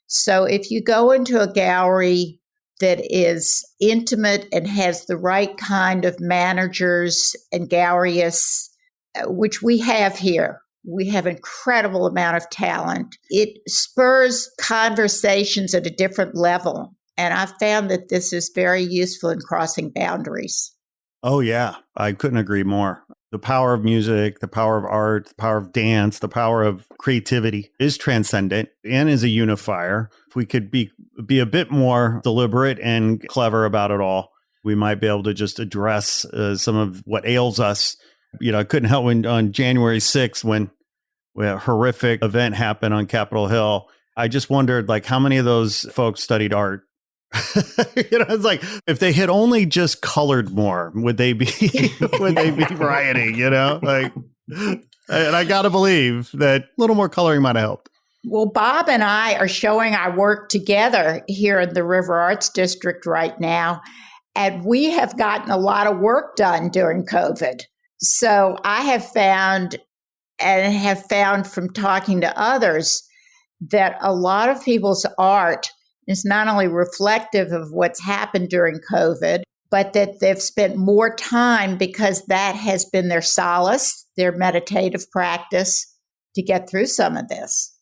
So if you go into a gallery that is intimate and has the right kind of managers and gallerists, which we have here, we have an incredible amount of talent. It spurs conversations at a different level. And I found that this is very useful in crossing boundaries. Oh, yeah. I couldn't agree more. The power of music, the power of art, the power of dance, the power of creativity is transcendent and is a unifier. If we could be a bit more deliberate and clever about it all, we might be able to just address some of what ails us. I couldn't help when on January 6th, when a horrific event happened on Capitol Hill, I just wondered, how many of those folks studied art? It's like, if they had only just colored more, would they be rioting? And I gotta believe that a little more coloring might have helped. Well, Bob and I are showing our work together here in the River Arts District right now, and we have gotten a lot of work done during COVID. So I have found from talking to others that a lot of people's art is not only reflective of what's happened during COVID, but that they've spent more time, because that has been their solace, their meditative practice to get through some of this.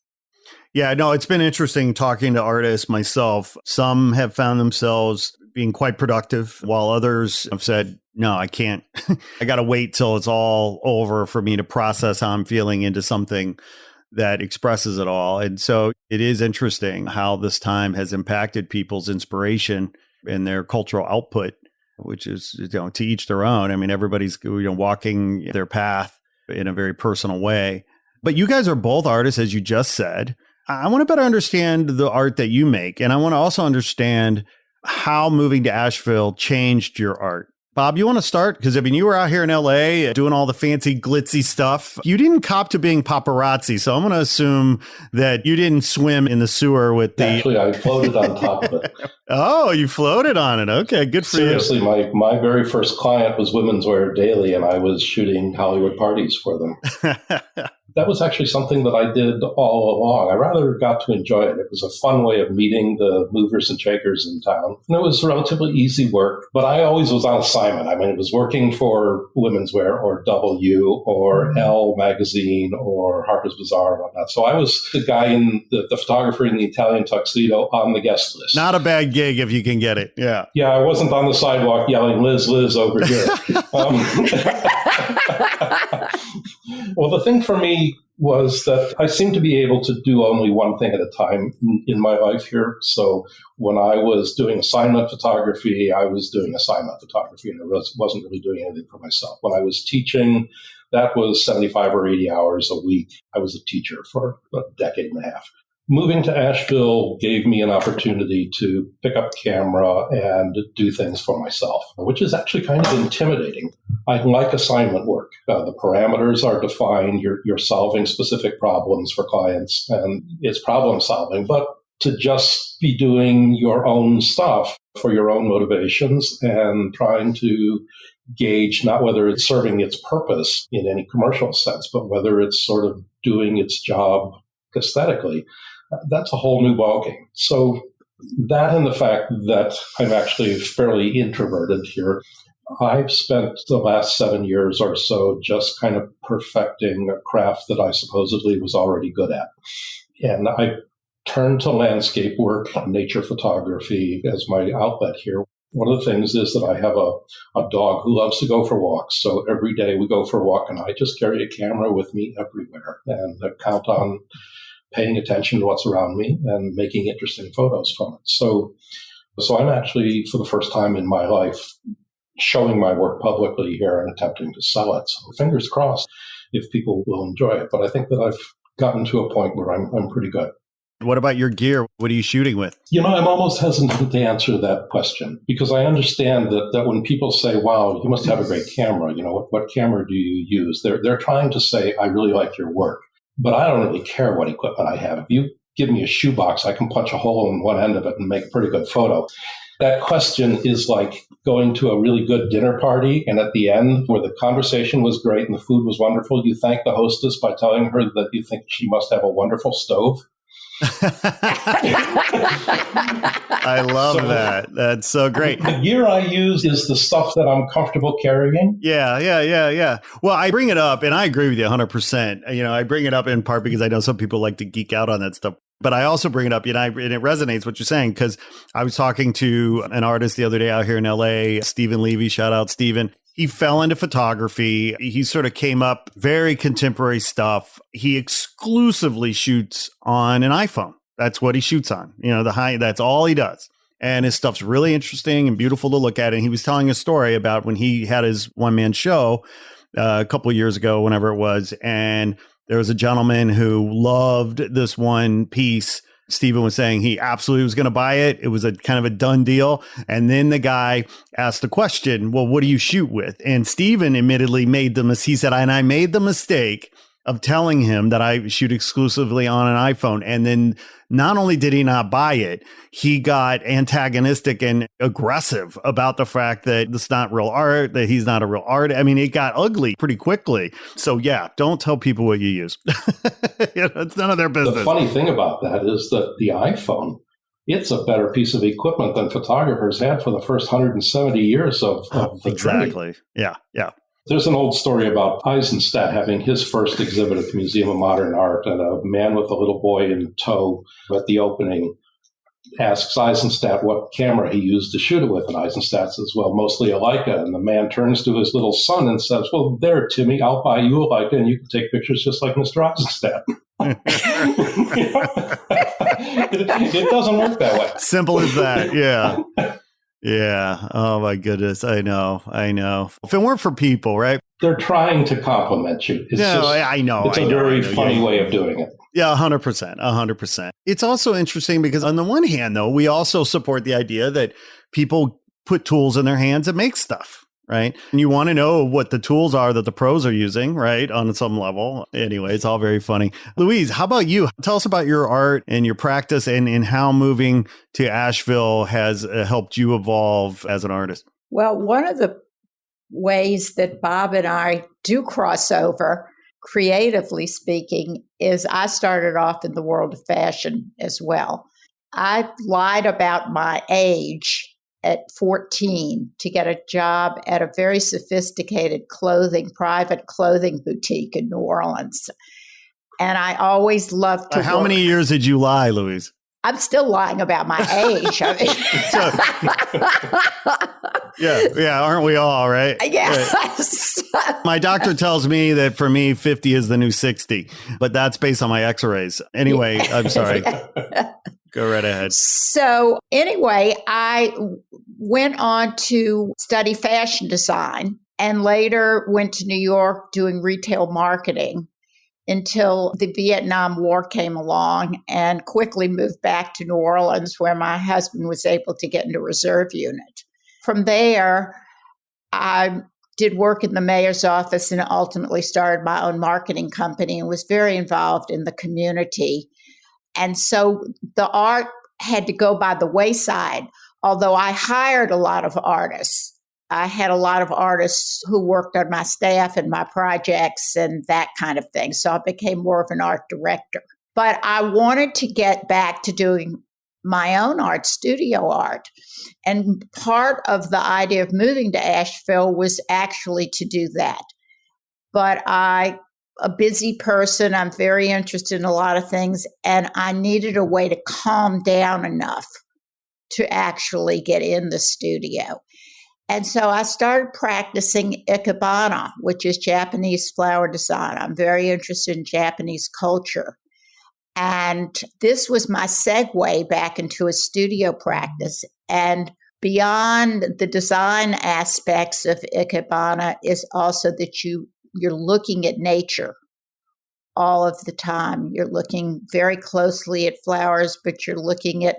Yeah, no, it's been interesting talking to artists myself. Some have found themselves being quite productive, while others have said, no, I can't. I got to wait till it's all over for me to process how I'm feeling into something that expresses it all. And so it is interesting how this time has impacted people's inspiration and their cultural output, which is, to each their own. I mean, everybody's walking their path in a very personal way. But you guys are both artists, as you just said. I want to better understand the art that you make. And I want to also understand how moving to Asheville changed your art. Bob, you want to start? Because, you were out here in LA doing all the fancy, glitzy stuff. You didn't cop to being paparazzi, so I'm going to assume that you didn't swim in the sewer with the... Actually, I floated on top of it. Oh, you floated on it. Okay, good for Seriously, you. Seriously, my very first client was Women's Wear Daily, and I was shooting Hollywood parties for them. that was actually something that I did all along. I rather got to enjoy it. It was a fun way of meeting the movers and shakers in town. And it was relatively easy work, but I always was on assignment. I mean, it was working for Women's Wear or W or Elle magazine or Harper's Bazaar and whatnot. So I was the guy in the photographer in the Italian tuxedo on the guest list. Not a bad gig if you can get it. Yeah. Yeah, I wasn't on the sidewalk yelling, Liz, Liz, over here. Well, the thing for me was that I seemed to be able to do only one thing at a time in my life here. So when I was doing assignment photography, I was doing assignment photography, and I wasn't really doing anything for myself. When I was teaching, that was 75 or 80 hours a week. I was a teacher for a decade and a half. Moving to Asheville gave me an opportunity to pick up a camera and do things for myself, which is actually kind of intimidating. I like assignment work. The parameters are defined. You're solving specific problems for clients, and it's problem solving. But to just be doing your own stuff for your own motivations and trying to gauge not whether it's serving its purpose in any commercial sense, but whether it's sort of doing its job aesthetically, that's a whole new ballgame. So that and the fact that I'm actually fairly introverted here, I've spent the last 7 years or so just kind of perfecting a craft that I supposedly was already good at. And I turned to landscape work, nature photography as my outlet here. One of the things is that I have a dog who loves to go for walks. So every day we go for a walk, and I just carry a camera with me everywhere and count on paying attention to what's around me and making interesting photos from it. So I'm actually, for the first time in my life, showing my work publicly here and attempting to sell it. So fingers crossed if people will enjoy it. But I think that I've gotten to a point where I'm pretty good. What about your gear? What are you shooting with? I'm almost hesitant to answer that question because I understand that when people say, wow, you must have a great camera, what camera do you use? They're trying to say, I really like your work. But I don't really care what equipment I have. If you give me a shoebox, I can punch a hole in one end of it and make a pretty good photo. That question is like going to a really good dinner party, and at the end, where the conversation was great and the food was wonderful, you thank the hostess by telling her that you think she must have a wonderful stove. I love that. That's so great. The gear I use is the stuff that I'm comfortable carrying. Yeah. Well, I bring it up, and I agree with you 100%. I bring it up in part because I know some people like to geek out on that stuff. But I also bring it up, and it resonates what you're saying, because I was talking to an artist the other day out here in LA, Stephen Levy, shout out Stephen. He fell into photography. He sort of came up very contemporary stuff. He exclusively shoots on an iPhone. That's what he shoots on. That's all he does. And his stuff's really interesting and beautiful to look at. And he was telling a story about when he had his one-man show a couple of years ago, whenever it was. And there was a gentleman who loved this one piece. Stephen was saying he absolutely was going to buy it. It was a kind of a done deal. And then the guy asked the question, well, what do you shoot with? And Stephen admittedly he said, and I made the mistake of telling him that I shoot exclusively on an iPhone. And then not only did he not buy it, he got antagonistic and aggressive about the fact that it's not real art, that he's not a real artist. I mean, it got ugly pretty quickly. So yeah, don't tell people what you use. It's none of their business. The funny thing about that is that the iPhone, it's a better piece of equipment than photographers had for the first 170 years of the Exactly. Day. Yeah. There's an old story about Eisenstadt having his first exhibit at the Museum of Modern Art, and a man with a little boy in tow at the opening asks Eisenstadt what camera he used to shoot it with, and Eisenstadt says, well, mostly a Leica. And the man turns to his little son and says, well, there, Timmy, I'll buy you a Leica, and you can take pictures just like Mr. Eisenstadt. It doesn't work that way. Simple as that, yeah. Yeah. Oh, my goodness. I know. If it weren't for people, right? They're trying to compliment you. I know. It's a very funny way of doing it. Yeah, 100%. It's also interesting because on the one hand, though, we also support the idea that people put tools in their hands and make stuff. Right. And you want to know what the tools are that the pros are using, right, on some level. Anyway, it's all very funny. Louise, how about you? Tell us about your art and your practice and how moving to Asheville has helped you evolve as an artist. Well, one of the ways that Bob and I do cross over creatively speaking, is I started off in the world of fashion as well. I lied about my age at 14 to get a job at a very sophisticated private clothing boutique in New Orleans. And I always loved to How many years did you lie, Louise? I'm still lying about my age. I mean, yeah, aren't we all, right? Yes. Right. My doctor tells me that for me, 50 is the new 60, but that's based on my x-rays. Anyway, I'm sorry. Go right ahead. So anyway, I went on to study fashion design and later went to New York doing retail marketing until the Vietnam War came along and quickly moved back to New Orleans where my husband was able to get into reserve unit. From there, I did work in the mayor's office and ultimately started my own marketing company and was very involved in the community. And so the art had to go by the wayside, although I hired a lot of artists. I had a lot of artists who worked on my staff and my projects and that kind of thing. So I became more of an art director. But I wanted to get back to doing my own art, studio art. And part of the idea of moving to Asheville was actually to do that. But a busy person, I'm very interested in a lot of things, and I needed a way to calm down enough to actually get in the studio. And so I started practicing ikebana, which is Japanese flower design. I'm very interested in Japanese culture. And this was my segue back into a studio practice. And beyond the design aspects of ikebana is also that you're looking at nature all of the time. You're looking very closely at flowers, but you're looking at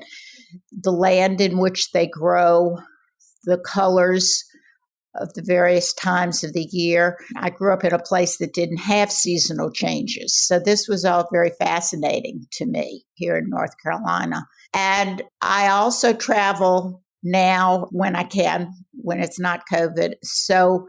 the land in which they grow, the colors of the various times of the year. I grew up in a place that didn't have seasonal changes. So this was all very fascinating to me here in North Carolina. And I also travel now when I can, when it's not COVID. So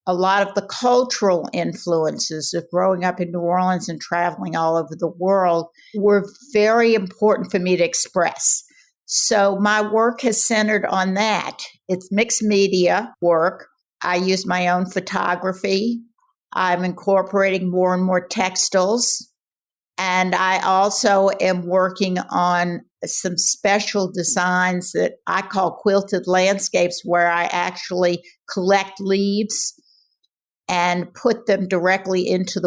a lot of the cultural influences of growing up in New Orleans and traveling all over the world were very important for me to express. So my work has centered on that. It's mixed media work. I use my own photography. I'm incorporating more and more textiles. And I also am working on some special designs that I call quilted landscapes, where I actually collect leaves and put them directly into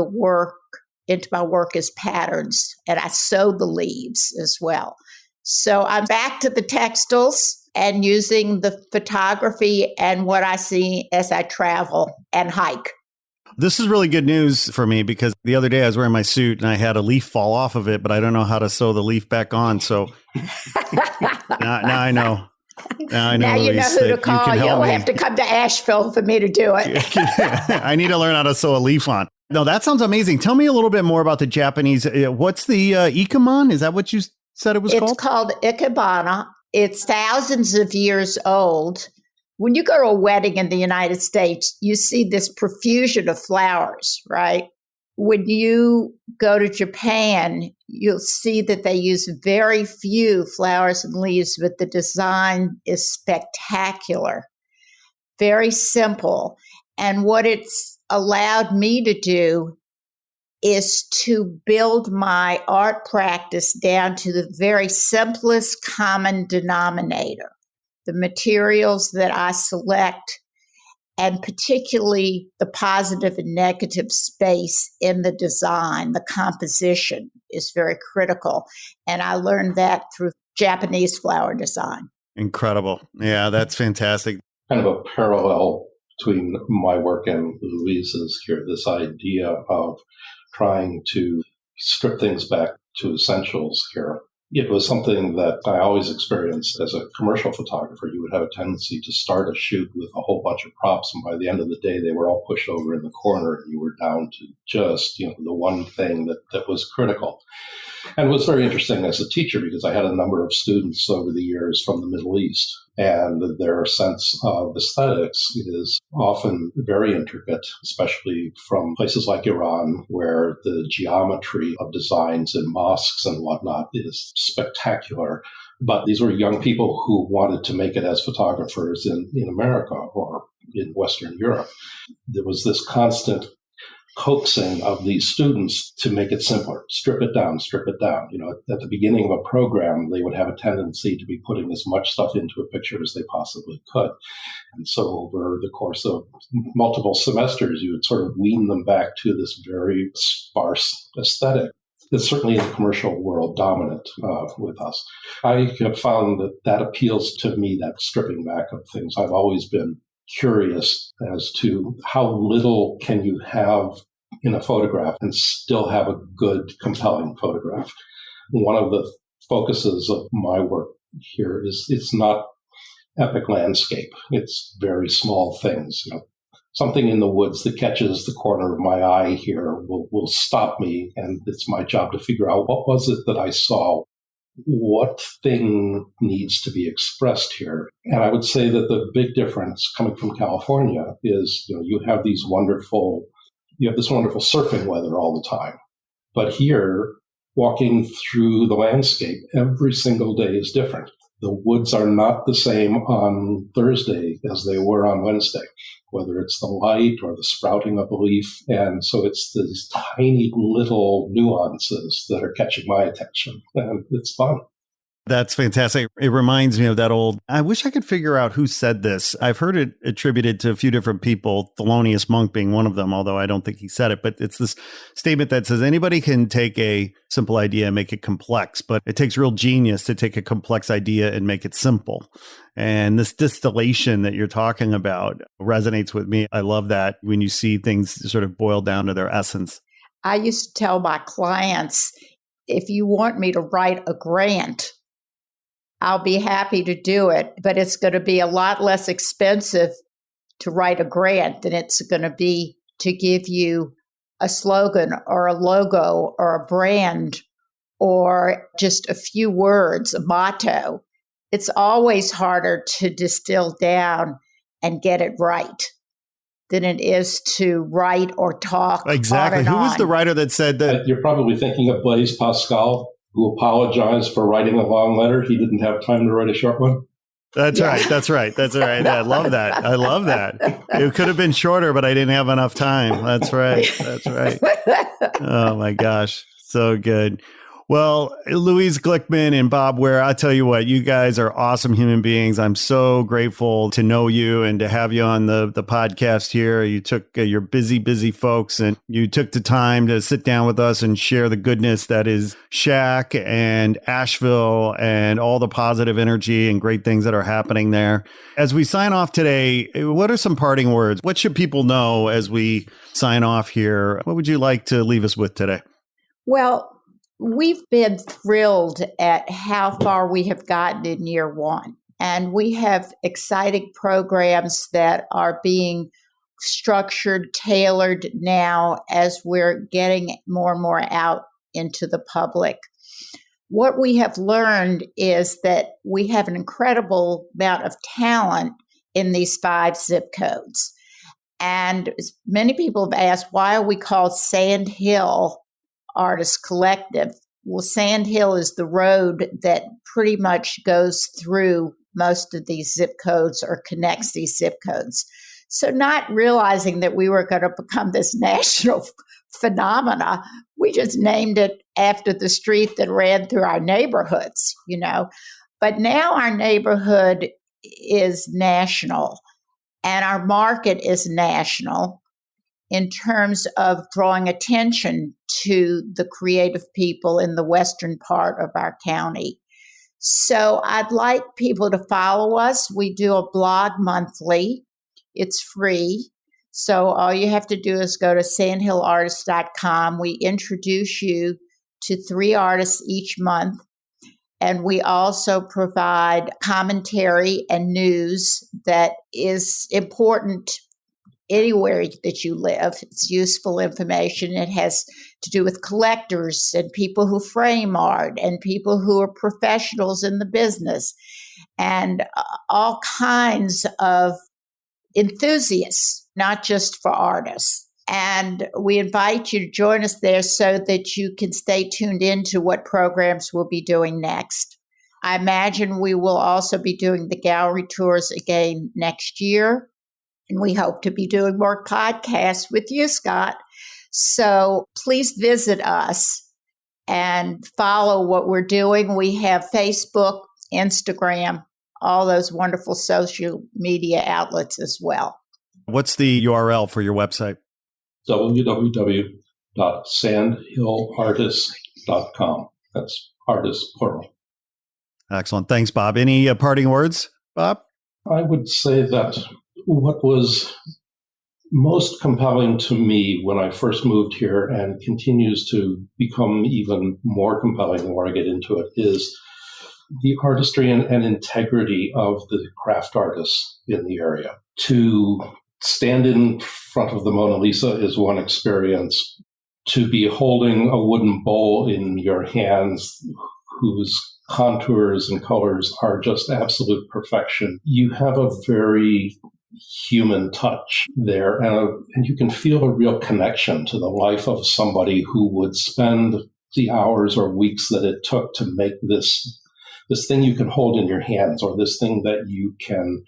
my work as patterns. And I sew the leaves as well. So I'm back to the textiles and using the photography and what I see as I travel and hike. This is really good news for me because the other day I was wearing my suit and I had a leaf fall off of it, but I don't know how to sew the leaf back on. So now I know. Now you know who to call. You'll have to come to Asheville for me to do it. I need to learn how to sew a leaf on. No, that sounds amazing. Tell me a little bit more about the Japanese. What's the ikemen? Is that what you said it was called? It's called ikebana. It's thousands of years old. When you go to a wedding in the United States, you see this profusion of flowers, right? When you go to Japan, you'll see that they use very few flowers and leaves, but the design is spectacular, very simple. And what it's allowed me to do is to build my art practice down to the very simplest common denominator, the materials that I select, and particularly the positive and negative space in the design. The composition is very critical. And I learned that through Japanese flower design. Incredible. Yeah, that's fantastic. Kind of a parallel between my work and Louise's here, this idea of trying to strip things back to essentials here. It was something that I always experienced as a commercial photographer. You would have a tendency to start a shoot with a whole bunch of props, and by the end of the day, they were all pushed over in the corner, and you were down to just, the one thing that was critical. And it was very interesting as a teacher because I had a number of students over the years from the Middle East. And their sense of aesthetics is often very intricate, especially from places like Iran, where the geometry of designs in mosques and whatnot is spectacular. But these were young people who wanted to make it as photographers in America or in Western Europe. There was this constant coaxing of these students to make it simpler, strip it down, strip it down. At the beginning of a program, they would have a tendency to be putting as much stuff into a picture as they possibly could. And so over the course of multiple semesters, you would sort of wean them back to this very sparse aesthetic. It's certainly in the commercial world dominant with us. I have found that appeals to me, that stripping back of things. I've always been curious as to how little can you have in a photograph and still have a good, compelling photograph. One of the focuses of my work here is it's not epic landscape. It's very small things. Something in the woods that catches the corner of my eye here will stop me, and it's my job to figure out what was it that I saw. What thing needs to be expressed here? And I would say that the big difference coming from California is, you have this wonderful surfing weather all the time. But here, walking through the landscape, every single day is different. The woods are not the same on Thursday as they were on Wednesday, whether it's the light or the sprouting of a leaf. And so it's these tiny little nuances that are catching my attention, and it's fun. That's fantastic. It reminds me of that I wish I could figure out who said this. I've heard it attributed to a few different people, Thelonious Monk being one of them, although I don't think he said it. But it's this statement that says anybody can take a simple idea and make it complex, but it takes real genius to take a complex idea and make it simple. And this distillation that you're talking about resonates with me. I love that when you see things sort of boil down to their essence. I used to tell my clients, if you want me to write a grant, I'll be happy to do it, but it's going to be a lot less expensive to write a grant than it's going to be to give you a slogan or a logo or a brand or just a few words, a motto. It's always harder to distill down and get it right than it is to write or talk. Exactly. Who was the writer that said that? You're probably thinking of Blaise Pascal, who apologized for writing a long letter. He didn't have time to write a short one. That's right. I love that. It could have been shorter, but I didn't have enough time. That's right. Oh my gosh. So good. Well, Louise Glickman and Bob Ware, I tell you what, you guys are awesome human beings. I'm so grateful to know you and to have you on the podcast here. You took your busy folks and you took the time to sit down with us and share the goodness that is SHAC and Asheville and all the positive energy and great things that are happening there. As we sign off today, what are some parting words? What should people know as we sign off here? What would you like to leave us with today? Well, we've been thrilled at how far we have gotten in year one. And we have exciting programs that are being structured, tailored now as we're getting more and more out into the public. What we have learned is that we have an incredible amount of talent in these 5 zip codes. And many people have asked, why are we called Sandhill Artist Collective? Well, Sandhill is the road that pretty much goes through most of these zip codes or connects these zip codes. So not realizing that we were going to become this national phenomena, we just named it after the street that ran through our neighborhoods, But now our neighborhood is national and our market is national in terms of drawing attention to the creative people in the western part of our county. So I'd like people to follow us. We do a blog monthly. It's free. So all you have to do is go to sandhillartist.com. We introduce you to 3 artists each month. And we also provide commentary and news that is important anywhere that you live. It's useful information. It has to do with collectors and people who frame art and people who are professionals in the business. and all kinds of enthusiasts, not just for artists. And we invite you to join us there so that you can stay tuned into what programs we'll be doing next. I imagine we will also be doing the gallery tours again next year. And we hope to be doing more podcasts with you, Scott. So please visit us and follow what we're doing. We have Facebook, Instagram, all those wonderful social media outlets as well. What's the URL for your website? www.sandhillartists.com. That's artists, plural. Excellent. Thanks, Bob. Any parting words, Bob? I would say that what was most compelling to me when I first moved here and continues to become even more compelling the more I get into it is the artistry and integrity of the craft artists in the area. To stand in front of the Mona Lisa is one experience. To be holding a wooden bowl in your hands whose contours and colors are just absolute perfection, you have a very human touch there, and you can feel a real connection to the life of somebody who would spend the hours or weeks that it took to make this thing you can hold in your hands, or this thing that you can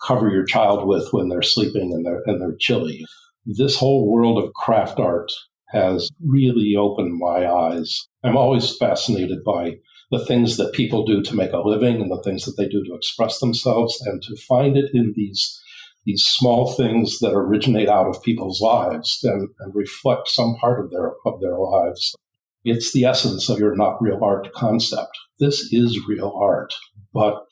cover your child with when they're sleeping and they're chilly. This whole world of craft art has really opened my eyes. I'm always fascinated by the things that people do to make a living and the things that they do to express themselves, and to find it in these small things that originate out of people's lives and reflect some part of their lives. It's the essence of your not real art concept. This is real art, but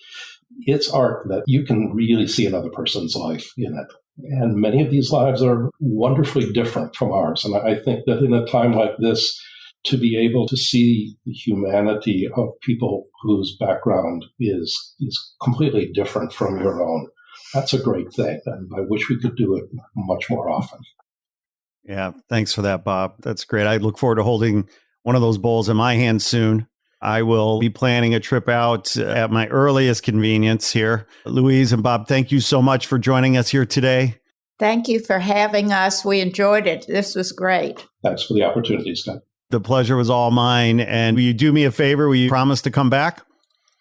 it's art that you can really see another person's life in it. And many of these lives are wonderfully different from ours. And I think that in a time like this, to be able to see the humanity of people whose background is completely different from your own, that's a great thing. And I wish we could do it much more often. Yeah, thanks for that, Bob. That's great. I look forward to holding one of those bowls in my hand soon. I will be planning a trip out at my earliest convenience here. Louise and Bob, thank you so much for joining us here today. Thank you for having us. We enjoyed it. This was great. Thanks for the opportunity, Scott. The pleasure was all mine. And will you do me a favor? Will you promise to come back?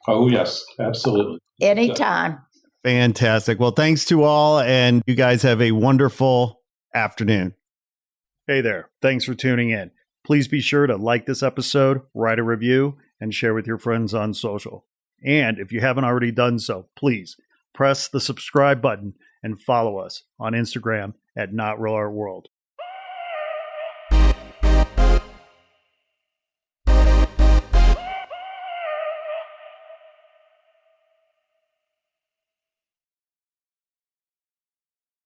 Oh, yes, absolutely. Anytime. Fantastic. Well, thanks to all, and you guys have a wonderful afternoon. Hey there. Thanks for tuning in. Please be sure to like this episode, write a review, and share with your friends on social. And if you haven't already done so, please press the subscribe button and follow us on Instagram at Not Real Art World.